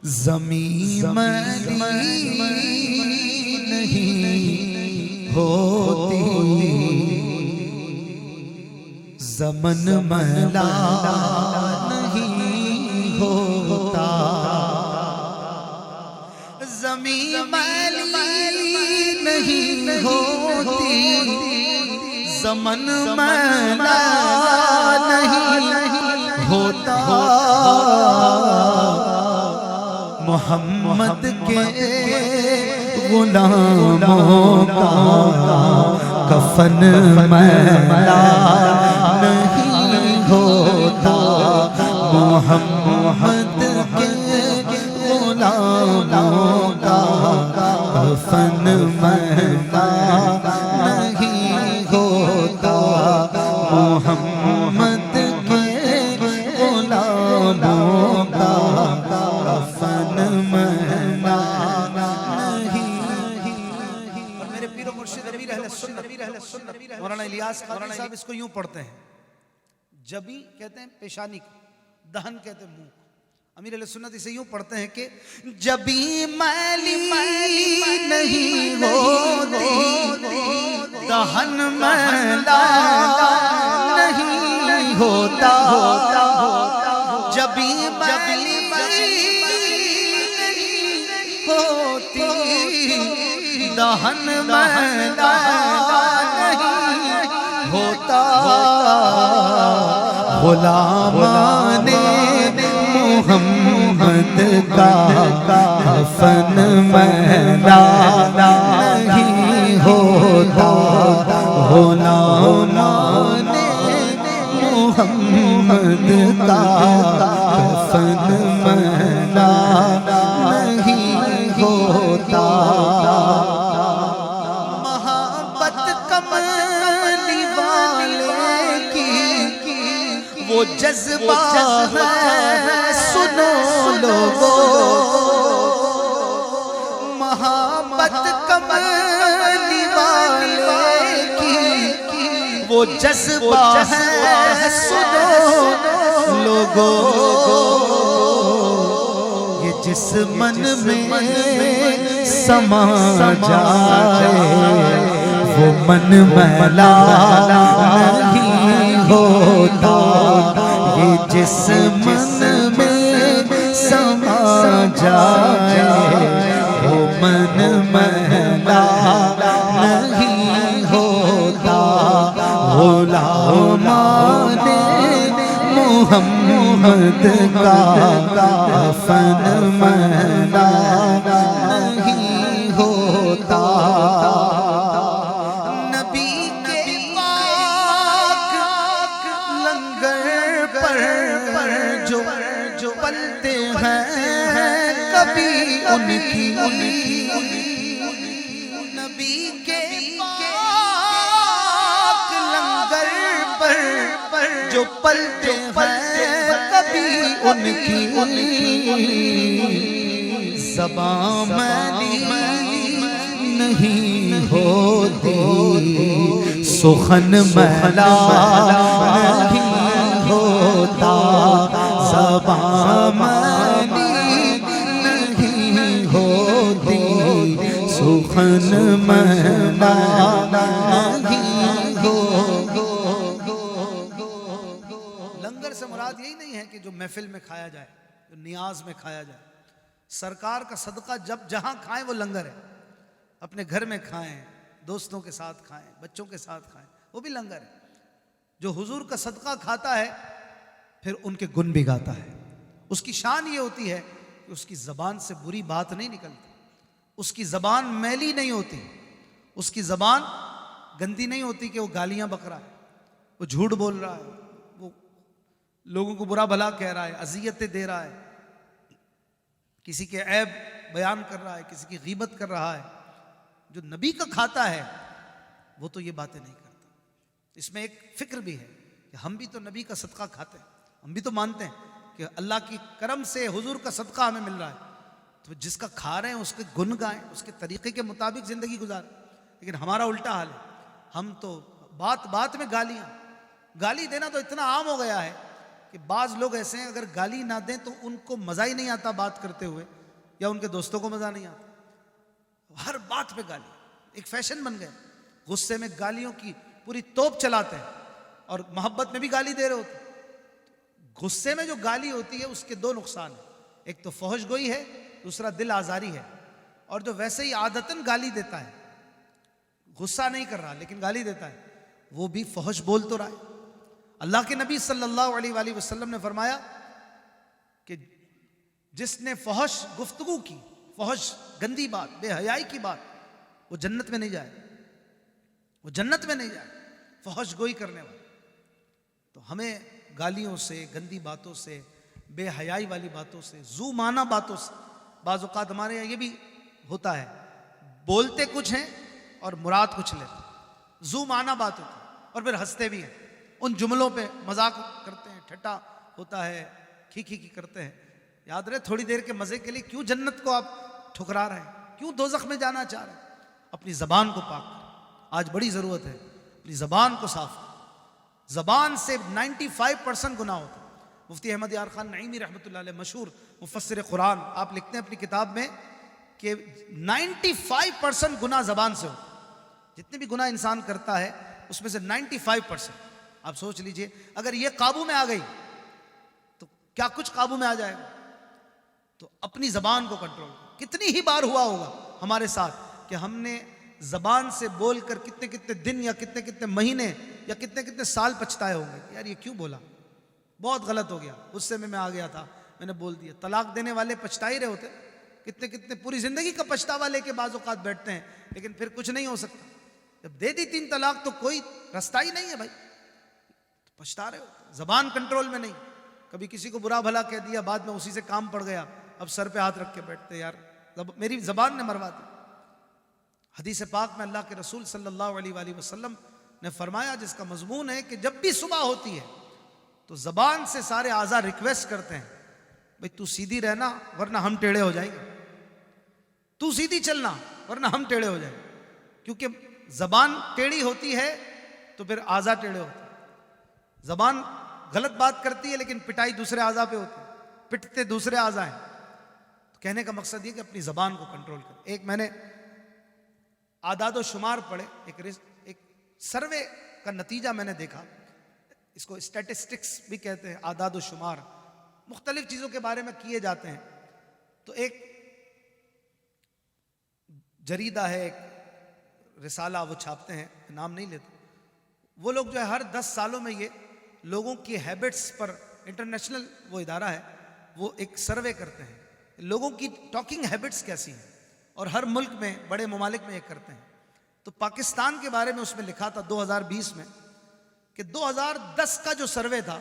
زمین میلی نہیں ہوتی، زمن میلا نہیں ہوتا، زمین میلی نہیں ہوتی، زمن میلا نہیں ہوتا، محمد کے غلاموں کا کفن میلا نہیں ہوتا، محمد کے غلاموں کا کفن میلا نہیں ہوتا، محمد کے غلاموں کا کفن میلا نہیں۔ اور میرے پیر و مرشد امیر اہل سنت مولانا الیاس قادری صاحب اس کو یوں پڑھتے ہیں، جبی کہتے ہیں پیشانی کو، دہن کہتے ہیں منہ کو، امیر اہل سنت اسے یوں پڑھتے ہیں کہ جبی میلی نہیں ہوتی، دہن میلا نہیں ہوتا، جبی میلی نہیں ہوتی، دہن میلا نہیں ہوتا، غلامان محمد کا کفن میلا نہیں ہوتا، غلامان محمد کا کفن میلا نہیں ہوتا، محبت کملی والے کی وہ جذبہ ہے، سنو لوگو، محبت کملی والے کی وہ جذبہ ہے، سنو لوگو، یہ جس من میں سما جائے وہ من میلا نہیں ہوتا، یہ جس من میں سما جائے وہ من میلا نہیں ہوتا، غلامان محمد کا کفن میلا نہیں ہوتا، نبی کے پاک لنگر پر جو پلتے ہیں کبھی ان کی، نبی کے پاک لنگر پر جو پلتے ہیں کبھی ان کی، زبان میلی نہیں ہوتی، سخن میلا نہیں ہوتا، زبان میلی نہیں ہوتی، سخن میلا نہیں ہوتا۔ لنگر سے مراد یہی نہیں ہے کہ جو محفل میں کھایا جائے، جو نیاز میں کھایا جائے، سرکار کا صدقہ جب جہاں کھائیں وہ لنگر ہے، اپنے گھر میں کھائیں، دوستوں کے ساتھ کھائیں، بچوں کے ساتھ کھائیں، وہ بھی لنگر ہے۔ جو حضور کا صدقہ کھاتا ہے پھر ان کے گن بھی گاتا ہے، اس کی شان یہ ہوتی ہے کہ اس کی زبان سے بری بات نہیں نکلتی، اس کی زبان میلی نہیں ہوتی، اس کی زبان گندی نہیں ہوتی کہ وہ گالیاں بک رہا ہے، وہ جھوٹ بول رہا ہے، وہ لوگوں کو برا بھلا کہہ رہا ہے، اذیتیں دے رہا ہے، کسی کے عیب بیان کر رہا ہے، کسی کی غیبت کر رہا ہے۔ جو نبی کا کھاتا ہے وہ تو یہ باتیں نہیں کرتا۔ اس میں ایک فکر بھی ہے کہ ہم بھی تو نبی کا صدقہ کھاتے ہیں، ہم بھی تو مانتے ہیں کہ اللہ کی کرم سے حضور کا صدقہ ہمیں مل رہا ہے، تو جس کا کھا رہے ہیں اس کے گن گائیں، اس کے طریقے کے مطابق زندگی گزاریں۔ لیکن ہمارا الٹا حال ہے، ہم تو بات بات میں گالی دینا تو اتنا عام ہو گیا ہے کہ کہ بعض لوگ ایسے ہیں اگر گالی نہ دیں تو ان کو مزہ ہی نہیں آتا بات کرتے ہوئے، یا ان کے دوستوں کو مزہ نہیں آتا، ہر بات پہ گالی، ایک فیشن بن گیا، غصے میں گالیوں کی پوری توپ چلاتے ہیں اور محبت میں بھی گالی دے رہے ہوتے ہیں۔ غصے میں جو گالی ہوتی ہے اس کے دو نقصان ہیں، ایک تو فحش گوئی ہے، دوسرا دل آزاری ہے، اور جو ویسے ہی عادتاً گالی دیتا ہے، غصہ نہیں کر رہا لیکن گالی دیتا ہے، وہ بھی فحش بول تو رہا ہے۔ اللہ کے نبی صلی اللہ علیہ وآلہ وسلم نے فرمایا کہ جس نے فحش گفتگو کی، فحش گندی بات، بے حیائی کی بات، وہ جنت میں نہیں جائے، وہ جنت میں نہیں جائے، فحش گوئی کرنے والا۔ تو ہمیں گالیوں سے، گندی باتوں سے، بے حیائی والی باتوں سے، ذو معنی باتوں سے، بعض اوقات ہمارے یہاں یہ بھی ہوتا ہے، بولتے کچھ ہیں اور مراد کچھ لیتے، ذو معنی بات ہوتی ہے اور پھر ہنستے بھی ہیں، ان جملوں پہ مذاق کرتے ہیں، ٹھٹا ہوتا ہے، کھی کرتے ہیں۔ یاد رہے تھوڑی دیر کے مزے کے لیے کیوں جنت کو آپ ٹھکرا رہے ہیں، کیوں دوزخ میں جانا چاہ رہے ہیں؟ اپنی زبان کو پاک کریں، آج بڑی ضرورت ہے اپنی زبان کو صاف کریں۔ زبان سے 95% گناہ ہوتا ہے۔ مفتی احمد یار خان نعیمی رحمۃ اللہ علیہ مشہور مفسر قرآن، آپ لکھتے ہیں اپنی کتاب میں کہ 95% گناہ زبان سے ہوتا ہے۔ جتنے بھی گناہ انسان کرتا ہے اس میں سے 95%، آپ سوچ لیجئے اگر یہ قابو میں آ گئی تو کیا کچھ قابو میں آ جائے گا۔ تو اپنی زبان کو کنٹرول، کتنی ہی بار ہوا ہوگا ہمارے ساتھ کہ ہم نے زبان سے بول کر کتنے دن یا کتنے مہینے یا کتنے سال پچھتائے ہوں گے، یار یہ کیوں بولا، بہت غلط ہو گیا، غصے میں آ گیا تھا، میں نے بول دیا۔ طلاق دینے والے پچھتا ہی رہے ہوتے، کتنے پوری زندگی کا پچھتاوا لے کے بعض اوقات بیٹھتے ہیں، لیکن پھر کچھ نہیں ہو سکتا۔ جب دے دی 3 طلاق تو کوئی رستہ ہی نہیں ہے بھائی، پچھتا رہے ہوتے، زبان کنٹرول میں نہیں، کبھی کسی کو برا بھلا کہہ دیا، بعد میں اسی سے کام پڑ گیا، اب سر پہ ہاتھ رکھ کے بیٹھتے، یار میری زبان نے مروا دی۔ حدیث پاک میں اللہ کے رسول صلی اللہ علیہ وآلہ وسلم نے فرمایا، جس کا مضمون ہے کہ جب بھی صبح ہوتی ہے تو زبان سے سارے اعضاء ریکویسٹ کرتے ہیں، بھئی تو سیدھی رہنا ورنہ ہم ٹیڑھے ہو جائیں گے، تو سیدھی چلنا ورنہ ہم ٹیڑھے ہو جائیں گے، کیونکہ زبان ٹیڑھی ہوتی ہے تو پھر اعضاء ٹیڑھے ہوتے ہیں۔ زبان غلط بات کرتی ہے لیکن پٹائی دوسرے اعضاء پہ ہوتی ہے، پٹتے دوسرے اعضاء ہیں۔ تو کہنے کا مقصد یہ کہ اپنی زبان کو کنٹرول کریں۔ ایک میں نے اعداد و شمار پڑھے، ایک سروے کا نتیجہ میں نے دیکھا، اس کو اسٹیٹسٹکس بھی کہتے ہیں، اعداد و شمار مختلف چیزوں کے بارے میں کیے جاتے ہیں۔ تو ایک جریدہ ہے، ایک رسالہ وہ چھاپتے ہیں، نام نہیں لیتے، وہ لوگ جو ہے ہر 10 سالوں میں یہ لوگوں کی ہیبٹس پر، انٹرنیشنل وہ ادارہ ہے، وہ ایک سروے کرتے ہیں، لوگوں کی ٹاکنگ ہیبٹس کیسی ہیں، اور ہر ملک میں، بڑے ممالک میں یہ کرتے ہیں۔ تو پاکستان کے بارے میں اس میں لکھا تھا 2020 میں کہ 2010 کا جو سروے تھا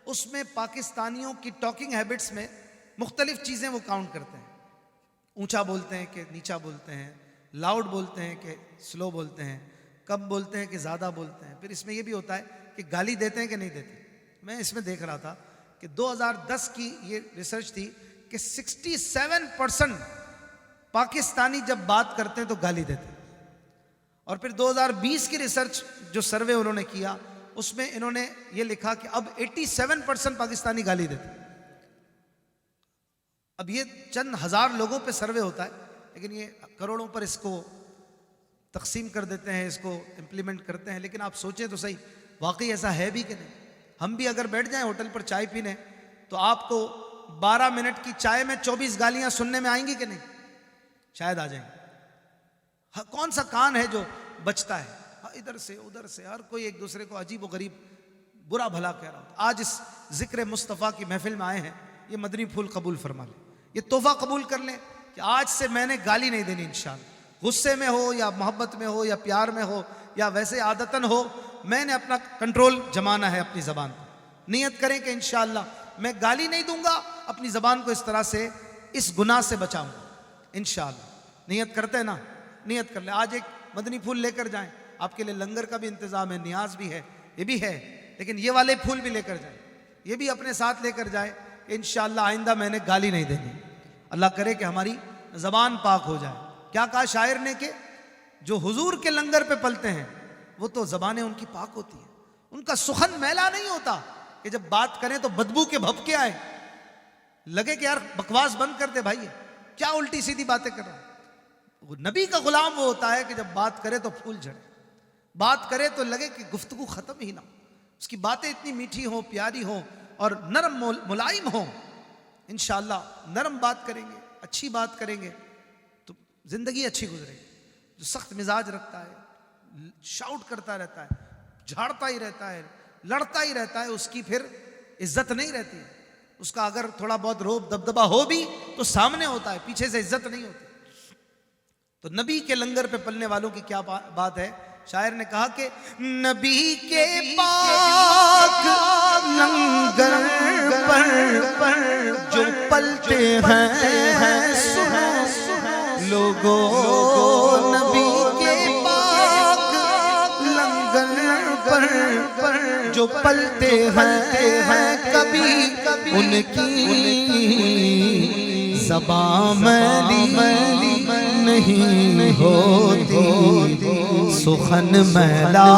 اس میں پاکستانیوں کی ٹاکنگ ہیبٹس میں مختلف چیزیں وہ کاؤنٹ کرتے ہیں، اونچا بولتے ہیں کہ نیچا بولتے ہیں، لاؤڈ بولتے ہیں کہ سلو بولتے ہیں، کم بولتے ہیں کہ زیادہ بولتے ہیں، پھر اس میں یہ بھی ہوتا ہے کہ گالی دیتے ہیں کہ نہیں دیتے۔ میں اس میں دیکھ رہا تھا کہ 2010 کی یہ ریسرچ تھی کہ 67% پاکستانی جب بات کرتے ہیں تو گالی دیتے ہیں، اور پھر 2020 کی ریسرچ جو سروے انہوں نے کیا اس میں انہوں نے یہ لکھا کہ اب 87% پاکستانی گالی دیتے ہیں۔ اب یہ چند ہزار لوگوں پہ سروے ہوتا ہے لیکن یہ کروڑوں پر اس کو تقسیم کر دیتے ہیں، اس کو امپلیمنٹ کرتے ہیں۔ لیکن آپ سوچیں تو صحیح، واقعی ایسا ہے بھی کہ نہیں؟ ہم بھی اگر بیٹھ جائیں ہوٹل پر چائے پینے تو آپ کو 12 منٹ کی چائے میں 24 گالیاں سننے میں آئیں گی کہ نہیں؟ شاید آ جائیں گے۔ کون سا کان ہے جو بچتا ہے؟ ادھر سے ادھر سے ہر کوئی ایک دوسرے کو عجیب و غریب برا بھلا کہہ رہا ہوتا۔ آج اس ذکر مصطفیٰ کی محفل میں آئے ہیں، یہ مدنی پھول قبول فرما لیں، یہ تحفہ قبول کر لیں کہ آج سے میں نے گالی نہیں دینی انشاءاللہ، غصے میں ہو یا محبت میں ہو یا پیار میں ہو یا ویسے عادتاً ہو، میں نے اپنا کنٹرول جمانا ہے اپنی زبان پر۔ نیت کریں کہ انشاءاللہ میں گالی نہیں دوں گا، اپنی زبان کو اس طرح سے اس گناہ سے بچاؤں گا انشاءاللہ۔ نیت کرتے ہیں نا؟ نیت کر لیں۔ آج ایک مدنی پھول لے کر جائیں، آپ کے لیے لنگر کا بھی انتظام ہے، نیاز بھی ہے، یہ بھی ہے، لیکن یہ والے پھول بھی لے کر جائیں، یہ بھی اپنے ساتھ لے کر جائیں کہ انشاءاللہ آئندہ میں نے گالی نہیں دینی۔ اللہ کرے کہ ہماری زبان پاک ہو جائے۔ کیا کہا شاعر نے کہ جو حضور کے لنگر پہ پلتے ہیں وہ تو زبانیں ان کی پاک ہوتی ہیں، ان کا سخن میلا نہیں ہوتا، کہ جب بات کریں تو بدبو کے بھپکے آئے، لگے کہ یار بکواس بند کر دے بھائی، کیا الٹی سیدھی باتیں کر رہا ہے۔ وہ نبی کا غلام وہ ہوتا ہے کہ جب بات کرے تو پھول جھڑے، بات کرے تو لگے کہ گفتگو ختم ہی نہ ہو، اس کی باتیں اتنی میٹھی ہوں، پیاری ہوں اور نرم ملائم ہوں۔ انشاءاللہ نرم بات کریں گے، اچھی بات کریں گے تو زندگی اچھی گزرے گی۔ جو سخت مزاج رکھتا ہے، شاؤٹ کرتا رہتا ہے، جھاڑتا ہی رہتا ہے، لڑتا ہی رہتا ہے، اس کی پھر عزت نہیں رہتی۔ اس کا اگر تھوڑا بہت روب دبدبا ہو بھی تو سامنے ہوتا ہے، پیچھے سے عزت نہیں ہوتی۔ تو نبی کے لنگر پہ پلنے والوں کی کیا بات ہے؟ شاعر نے کہا کہ نبی کے پاک لنگر پر جو پلتے ہیں لوگوں، نبی کے پاک لنگر پر جو پلتے ہیں کبھی ان کی زبان میلی نہیں ہوتی، سخن میلا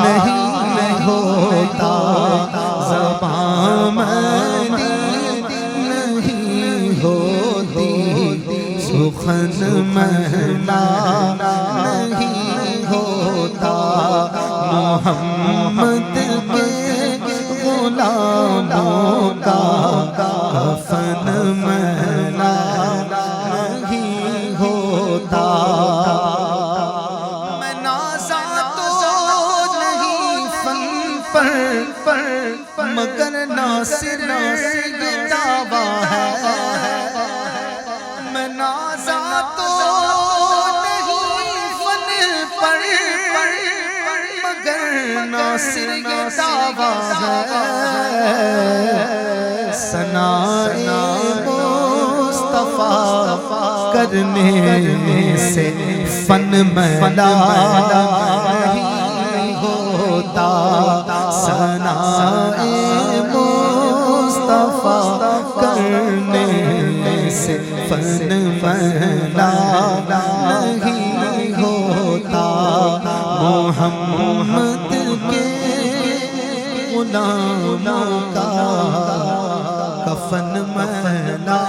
نہیں ہوتا، زبان میلی نہیں ہوتی، سخن میلا نہیں ہوتا۔ محمد کے غلاموں کا کفن میلا نہیں ہوتا۔ میں نازا تو نہیں فن پر مگر ناصر یہ دعویٰ ہے، میں نازا تو نہیں فن پر مگر ناصر یہ دعویٰ ہے، ثنائے مصطفیٰ کرنے سے فن میلا نہیں ہوتا، ثنائے مصطفیٰ کرنے سے فن میلا نہیں ہوتا۔ محمد کے غلاموں کا کفن میلا